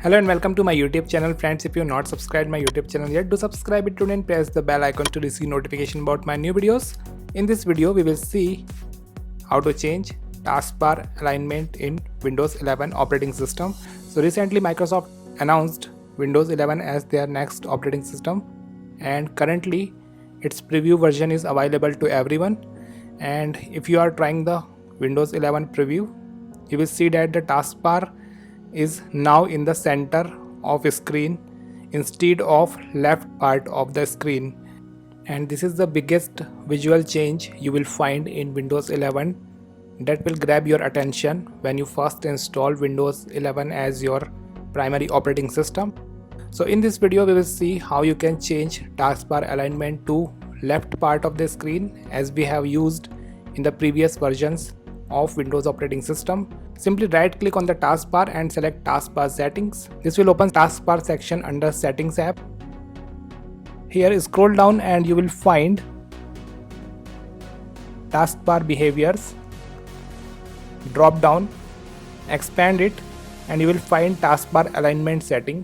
Hello and welcome to my YouTube channel. Friends, if you have not subscribed my YouTube channel yet, do subscribe it today and press the bell icon to receive notification about my new videos. In this video, we will see how to change taskbar alignment in Windows 11 operating system. So recently Microsoft announced Windows 11 as their next operating system, and currently its preview version is available to everyone. And if you are trying the Windows 11 preview, you will see that the taskbar is now in the center of screen instead of left part of the screen, and this is the biggest visual change you will find in Windows 11 that will grab your attention when you first install Windows 11 as your primary operating system. So in this video we will see how you can change taskbar alignment to left part of the screen as we have used in the previous versions of Windows operating system. Simply right click on the taskbar and select taskbar settings. This will open taskbar section under settings app. Here scroll down and you will find taskbar behaviors. Drop down, expand it, and you will find taskbar alignment setting.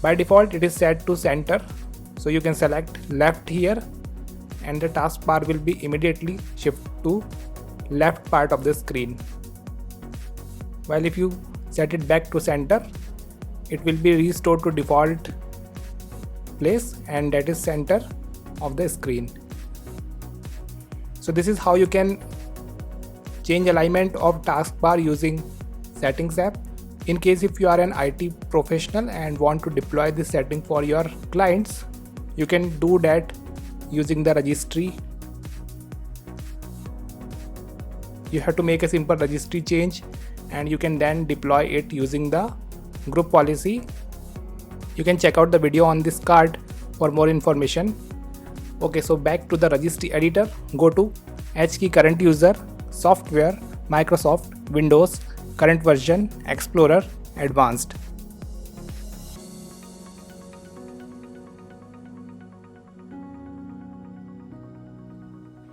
By default it is set to center, so you can select left here and the taskbar will be immediately shift to left part of the screen. While if you set it back to center, it will be restored to default place, and that is center of the screen. So this is how you can change alignment of taskbar using settings app. In case if you are an IT professional and want to deploy this setting for your clients, you can do that using the registry. You have to make a simple registry change and you can then deploy it using the group policy. You can check out the video on this card for more information. Okay, so back to the registry editor. Go to H key, current user, software, Microsoft, Windows, current version, Explorer, advanced.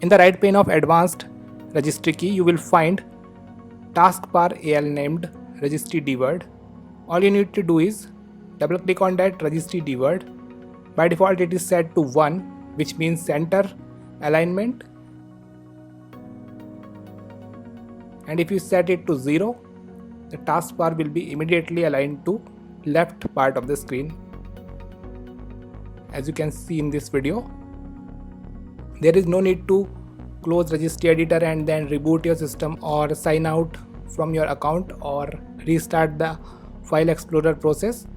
In the right pane of advanced registry key, you will find taskbar AL named registry dword. All you need to do is double click on that registry dword. By default it is set to 1, which means center alignment, and if you set it to 0, the taskbar will be immediately aligned to left part of the screen. As you can see in this video, there is no need to close registry editor and then reboot your system or sign out from your account or restart the file explorer process.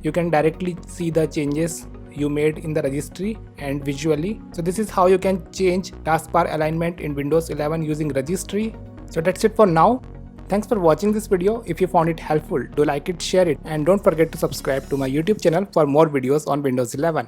You can directly see the changes you made in the registry and visually. So this is how you can change taskbar alignment in Windows 11 using registry. So that's it for now. Thanks for watching this video. If you found it helpful, do like it, share it, and don't forget to subscribe to my YouTube channel for more videos on Windows 11.